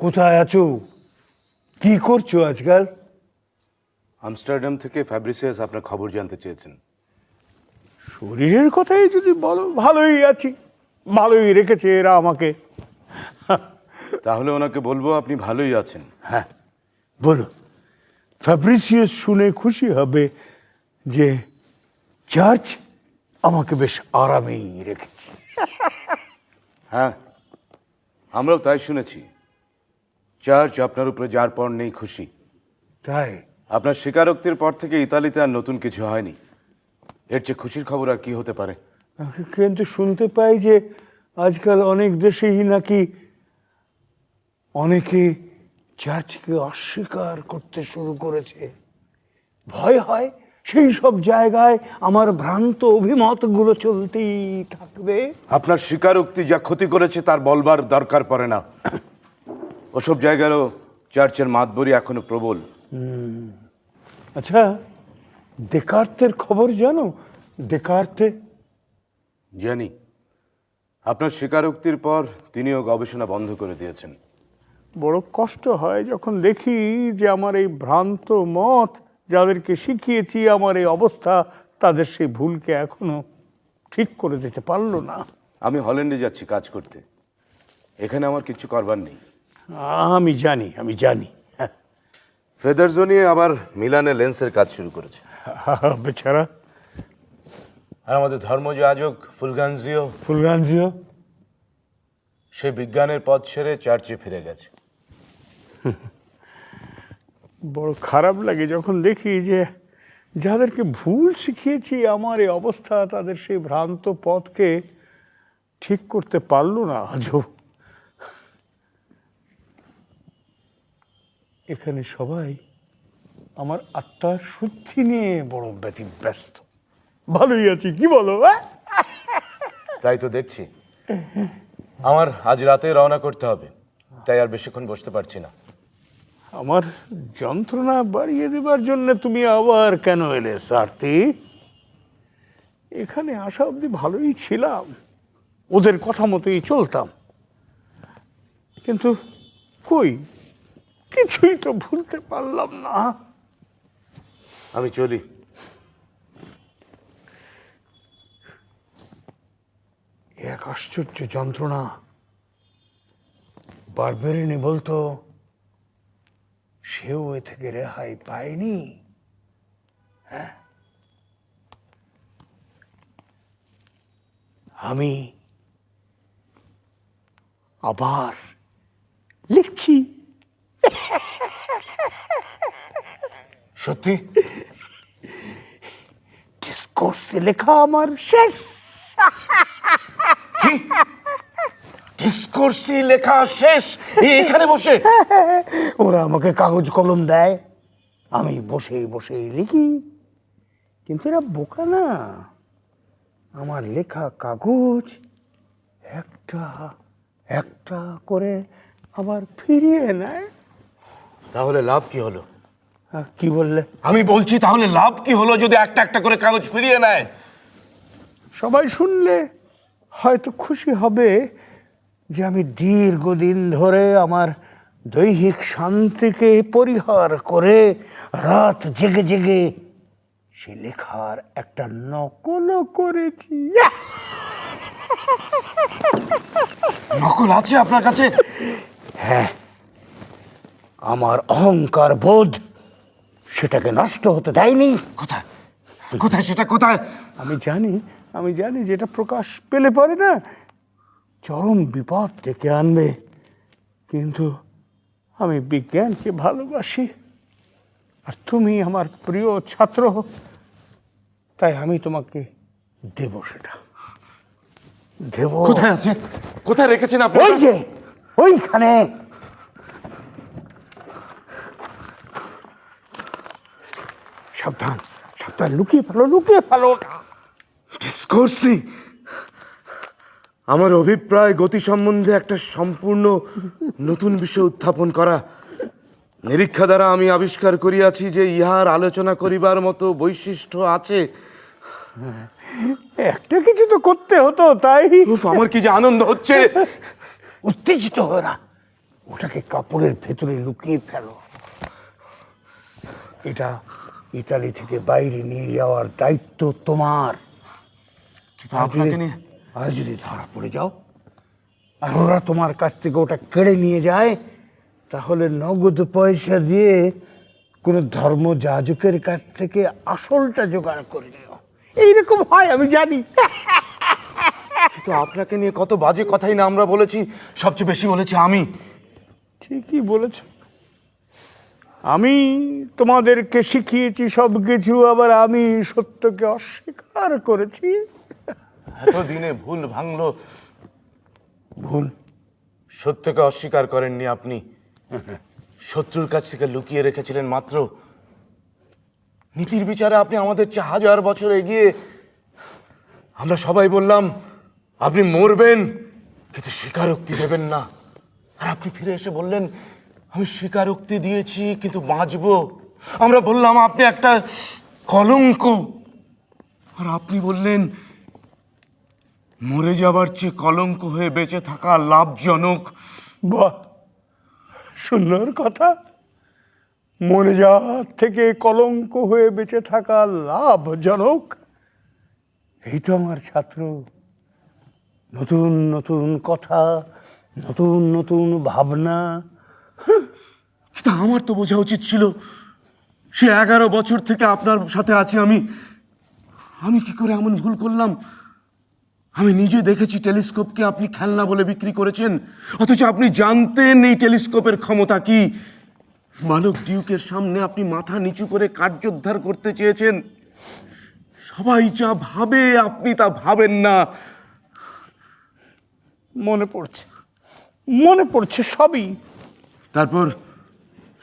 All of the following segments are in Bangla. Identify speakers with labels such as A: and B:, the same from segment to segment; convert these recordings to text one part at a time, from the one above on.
A: কোথায় আছো? কি করছো আজকাল?
B: আমস্টারডাম থেকে ফ্যাব্রিসিয়াস আপনার খবর জানতে চেয়েছেন।
A: শরীরের কথাই যদি বলো, ভালোই আছি। ভালোই রেখেছে এরা আমাকে।
B: তাহলে ওনাকে বলবো আপনি ভালোই আছেন।
A: হ্যাঁ, বলো। ফ্যাব্রিসিয়াস শুনে খুশি হবে যে চার্চ আমাকে বেশ আরামেই রেখেছে।
B: হ্যাঁ, আমরাও তাই শুনেছি। চার্চ আপনার উপরে যার পর নেই খুশি।
A: তাই?
B: আপনার স্বীকারোক্তির পর থেকে ইতালিতে আর নতুন কিছু হয়নি। এর চেয়ে খুশির খবর আর কি হতে পারে?
A: কিন্তু শুনতে পাই যে আজকাল অনেক দেশেই নাকি অনেকে চার্চকে অস্বীকার করতে শুরু করেছে। ভয় হয় সেই সব জায়গায় আমার ভ্রান্ত অভিমতগুলো চলতেই থাকবে।
B: আপনার স্বীকারোক্তি যা ক্ষতি করেছে তার বলবার দরকার পড়ে না। ওসব জায়গারও চার্চের মাতবরি এখনো প্রবল।
A: আচ্ছা, দেকার্তের খবর জানো? দেকার্তে?
B: জানি। আপনার স্বীকারোক্তির পর তিনিও গবেষণা বন্ধ করে দিয়েছেন।
A: বড় কষ্ট হয় যখন দেখি যে আমার এই ভ্রান্ত মত যাদেরকে শিখিয়েছি, আমার এই অবস্থা, তাদের সেই ভুলকে এখনো ঠিক করে দিতে পারলো না।
B: আমি হল্যান্ডে যাচ্ছি কাজ করতে। এখানে আমার কিছু করবার নেই।
A: আমি জানি।
B: ফেদারজো নিয়ে আবার মিলানে লেন্সের কাজ শুরু করেছে।
A: বেচারা
B: আর আমাদের ধর্মযাজক
A: ফুলগানজিও।
B: সে বিজ্ঞানের পথ ছেড়ে চার্চে ফিরে গেছে।
A: বড় খারাপ লাগে যখন দেখি যে যাদেরকে ভুল শিখিয়েছি আমার এই অবস্থা, তাদের সেই ভ্রান্ত পথকে ঠিক করতে পারলো না আজও। এখানে সবাই আমার আত্মার শুদ্ধি নিয়ে বড় ব্যতিব্যস্ত। ভালোই আছি, কি বলো?
B: তাই তো দেখছি। আমার আজ রাতে রওনা করতে হবে, তাই আর বেশিক্ষণ বসতে পারছি না।
A: আমার যন্ত্রণা বাড়িয়ে দেবার জন্য তুমি আবার কেন এলে সারথি? এখানে আসা অবধি ভালোই ছিলাম, ওদের কথা মতোই চলতাম, কিন্তু কই কিছুই তো ভুলতে পারলাম না।
B: আমি চলি।
A: এক আশ্চর্য যন্ত্রণা। বারবেরিনি বলতো সেও এ থেকে রেহাই পায়নি। হ্যাঁ, আমি আবার লিখছি।
B: সত্যি?
A: ডিসকোর্সে লেখা আমার শেষ।
B: ডিসকোর্সে লেখা শেষ এখানে বসে?
A: ওরা আমাকে কাগজ কলম দেয়, আমি বসে বসে লিখি। কিন্তু এরা বোকা না, আমার লেখা কাগজ একটা একটা করে আবার ফিরিয়ে নেয়।
B: তাহলে লাভ কি হলো?
A: কি বললে?
B: আমি বলছি তাহলে লাভ কি হলো যদি একটা একটা করে কাগজ ফিরিয়ে নেয়?
A: সবাই শুনলে হয়তো খুশি হবে যে আমি দীর্ঘদিন ধরে আমার দৈহিক শান্তিকে পরিহার করে রাত জেগে জেগে সে লেখার একটা নকলও করেছি।
B: নকল আছে আপনার কাছে?
A: হ্যাঁ, আমার অহংকার বোধ সেটাকে নষ্ট হতে দেয়নি।
B: কোথায় কোথায় সেটা কোথায়?
A: আমি জানি যেটা প্রকাশ পেলে পরে না চরম বিপদ ডেকে আনবে, কিন্তু আমি বিজ্ঞানকে ভালোবাসি আর তুমি আমার প্রিয় ছাত্র, তাই আমি তোমাকে দেব, সেটা দেব।
B: কোথায় আছে? কোথায় রেখেছেন আপনি?
A: ওই যে ওইখানে। সাবধান সাবধান, লুকিয়ে ফেলো ওটা।
B: ডিসকোর্সি আমার অভিপ্রায় গতি সম্বন্ধে একটা সম্পূর্ণ নতুন বিষয় উত্থাপন করা। নিরীক্ষা দ্বারা আমি আবিষ্কার করিয়াছি যে ইহার আলোচনা করিবার মতো বৈশিষ্ট্য আছে।
A: একটা কিছু তো করতে হতো, তাই
B: আমার কি যে আনন্দ হচ্ছে!
A: উত্তেজিত হয় না, ওটাকে কাপড়ের ভেতরে লুকিয়ে ফেলো। এটা ইতালি থেকে বাইরে নিয়ে যাওয়ার দায়িত্ব তোমার।
B: কিন্তু আপনাকে নিয়ে
A: আর যদি ধরা পড়ে যাও আর ওরা তোমার কাছ থেকে ওটা কেড়ে নিয়ে যায়, তাহলে নগদ পয়সা দিয়ে কোনো ধর্মযাজকের কাছ থেকে আসলটা জোগাড় করে নিও। এইরকম হয় আমি জানি।
B: কিন্তু আপনাকে নিয়ে কত বাজে কথাই না আমরা বলেছি, সবচেয়ে বেশি বলেছি আমি।
A: ঠিকই বলেছ, আমি তোমাদেরকে শিখিয়েছি সব কিছু, আবার আমি সত্যকে অস্বীকার করেছি।
B: এতদিনে ভুল ভাঙলো,
A: ভুল
B: সত্যকে অস্বীকার করেননি আপনি, শত্রুর কাছ থেকে লুকিয়ে রেখেছিলেন মাত্র। নীতির বিচারে আপনি আমাদের 1000 বছর এগিয়ে। আমরা সবাই বললাম আপনি মরবেন কিন্তু স্বীকারোক্তি দেবেন না, আর আপনি ফিরে এসে বললেন আমি স্বীকারোক্তি দিয়েছি কিন্তু বাঁচবো। আমরা বললাম আপনি একটা কলঙ্ক, আর আপনি বললেন মরে যাবার চেয়ে কলঙ্ক হয়ে বেঁচে থাকা লাভজনক।
A: বাহ, সুন্দর কথা। মরে যাওয়ার থেকে কলঙ্ক হয়ে বেঁচে থাকা লাভজনক। এই তো আমার ছাত্র, নতুন নতুন কথা, নতুন নতুন ভাবনা।
B: কিন্তু আমার তো বোঝা উচিত ছিল, সে 11 বছর থেকে আপনার সাথে আছি আমি। আমি কি করে এমন ভুল করলাম? আমি নিজে দেখেছি টেলিস্কোপকে আপনি খেলনা বলে বিক্রি করেছেন, অথচ আপনি জানতেন এই টেলিস্কোপের ক্ষমতা কি। মানব ডিউকের সামনে আপনি মাথা নিচু করে কার্যোদ্ধার করতে চেয়েছেন। সবাই যা ভাবে আপনি তা ভাবেন না।
A: মনে পড়ছে, মনে পড়ছে সবই।
B: তারপর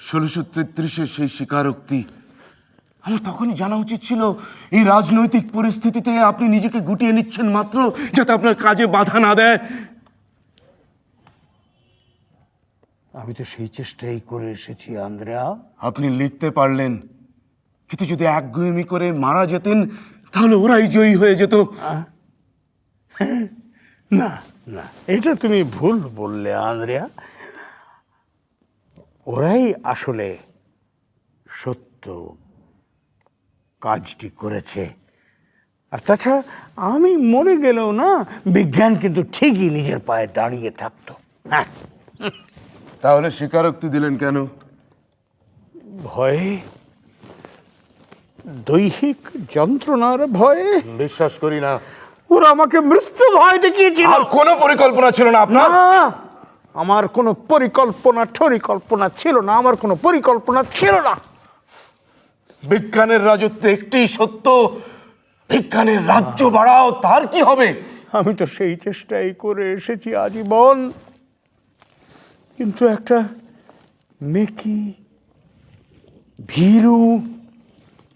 B: 1633-এ সেই স্বীকারোক্তি, আমার তখনই জানা উচিত ছিল এই রাজনৈতিক পরিস্থিতিতে আপনি নিজেকে গুটিয়ে নিচ্ছেন মাত্র যাতে আপনার কাজে বাধা না দেয়।
A: আমি তো সেই চেষ্টাই করে এসেছি আন্দ্রেয়া।
B: আপনি লিখতে পারলেন, কিন্তু যদি একগুয়েমি করে মারা যেতেন তাহলে ওরাই জয়ী হয়ে যেত।
A: না না, এটা তুমি ভুল বললে আন্দ্রেয়া। ওরাই আসলে সত্য কাজটি করেছে। আর তাছাড়া আমি মরে গেলেও না, বিজ্ঞান কিন্তু ঠিকই নিজের পায়ে দাঁড়িয়ে থাকতো। হ্যাঁ,
B: তাহলে স্বীকারোক্তি দিলেন কেন?
A: ভয়ে, দৈহিক যন্ত্রণার ভয়ে।
B: বিশ্বাস করি না।
A: ওরা আমাকে মৃত্যু ভয় দেখিয়েছিল।
B: আর কোনো পরিকল্পনা ছিল না আপনার?
A: না, আমার কোনো পরিকল্পনা ছিল না। আমার কোনো পরিকল্পনা ছিল না।
B: বিজ্ঞানের রাজত্বে একটি সত্য, বিজ্ঞানের রাজ্য বাড়াও, তার কি হবে?
A: আমি তো সেই চেষ্টাই করে এসেছি আজীবন, কিন্তু একটা মেকি, ভীরু,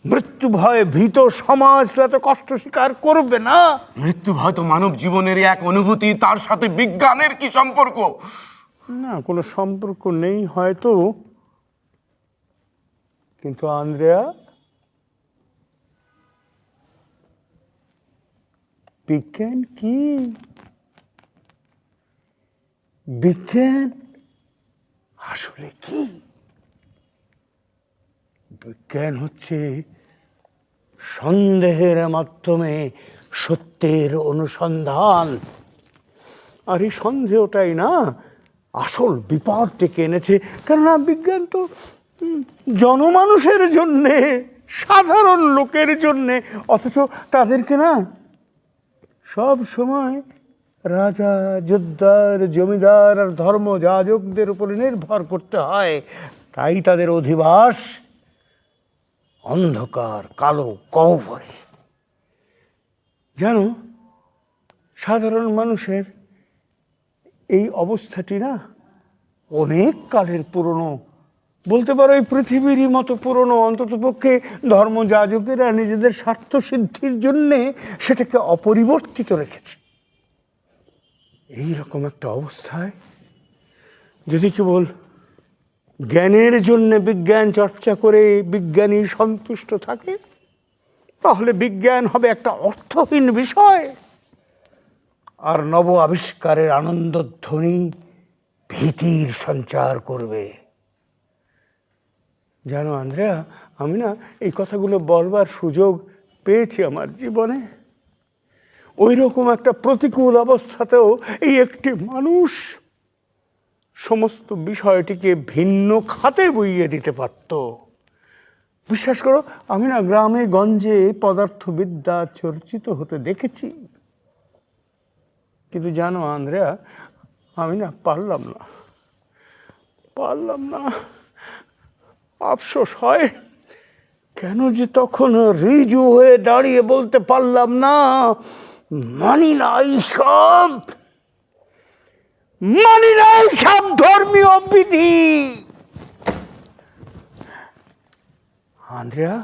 A: মৃত্যু ভয়ে ভীত সমাজ তো এত কষ্ট স্বীকার করবে না।
B: মৃত্যু হয়তো মানব জীবনের এক অনুভূতি, তার সাথে বিজ্ঞানের কি সম্পর্ক?
A: না, কোনো সম্পর্ক নেই হয়তো, কিন্তু আন্দ্রেয়া, বিজ্ঞান কি? বিজ্ঞান আসলে কি? বিজ্ঞান হচ্ছে সন্দেহের মাধ্যমে সত্যের অনুসন্ধান। আর এই সন্দেহটাই না আসল বিপদ ডেকে এনেছে। কেননা বিজ্ঞান তো জনমানুষের জন্যে, সাধারণ লোকের জন্যে, অথচ তাদেরকে না সব সময় রাজা, যোদ্ধার, জমিদার আর ধর্মযাজকদের উপরে নির্ভর করতে হয়। তাই তাদের অধিবাস অন্ধকার কালো গহ্বরে। জানো, সাধারণ মানুষের এই অবস্থাটি না অনেক কালের পুরনো, বলতে পারো এই পৃথিবীরই মতো পুরনো। অন্ততপক্ষে ধর্মযাজকেরা নিজেদের স্বার্থ সিদ্ধির জন্যে সেটাকে অপরিবর্তিত রেখেছে। এইরকম একটা অবস্থায় যদি কেবল জ্ঞানের জন্যে বিজ্ঞান চর্চা করে বিজ্ঞানী সন্তুষ্ট থাকে, তাহলে বিজ্ঞান হবে একটা অর্থহীন বিষয়। আর নব আবিষ্কারের আনন্দধ্বনি ভীতির সঞ্চার করবে। জানো আন্দ্রেয়া, আমি না এই কথাগুলো বলবার সুযোগ পেয়েছি আমার জীবনে। ওই রকম একটা প্রতিকূল অবস্থাতেও এই একটি মানুষ সমস্ত বিষয়টিকে ভিন্ন খাতে বইয়ে দিতে পারত। বিশ্বাস করো, আমি না গ্রামে গঞ্জে পদার্থবিদ্যা চর্চিত হতে দেখেছি, কিন্তু জানো আন্দ্রেয়া, আমি না পারলাম না। আফসোস হয়, কেন যে তখন রিজু হয়ে দাঁড়িয়ে বলতে পারলাম না, মানি না এইসব ধর্মীয় বিধি। আন্দ্রেয়া,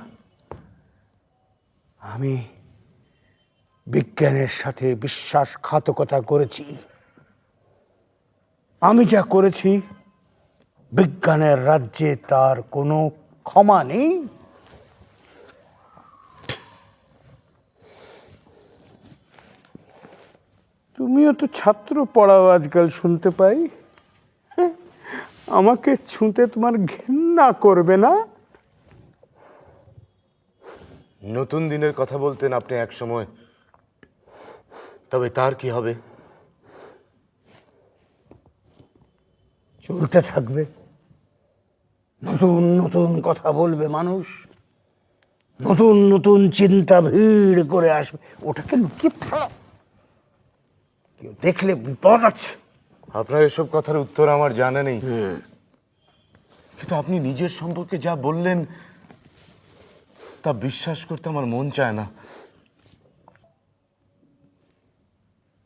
A: আমি বিজ্ঞানের সাথে বিশ্বাসঘাতকতা করেছি। আমি যা করেছি, বিজ্ঞানের রাজ্যে তার কোনো ক্ষমা নেই। তুমিও তো ছাত্র পড়াও আজকাল শুনতে পাই। হ্যাঁ, আমাকে ছুঁতে তোমার ঘেন্না করবে না?
B: নতুন দিনের কথা বলতেন আপনি এক সময়, তবে তার কি হবে?
A: চলতে থাকবে, নতুন নতুন কথা বলবে মানুষ, নতুন নতুন চিন্তা ভিড় করে আসবে। ওটাকে লুকিয়ে ফেলো, কেউ দেখলে বিপদ আছে।
B: আপনার এসব কথার উত্তর আমার জানা নেই, কিন্তু আপনি নিজের সম্পর্কে যা বললেন তা বিশ্বাস করতে আমার মন চায় না।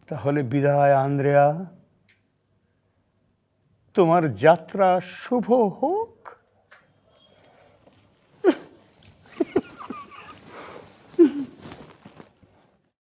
A: তাহলে বিদায় আন্দ্রেয়া, তোমার যাত্রা শুভ হোক।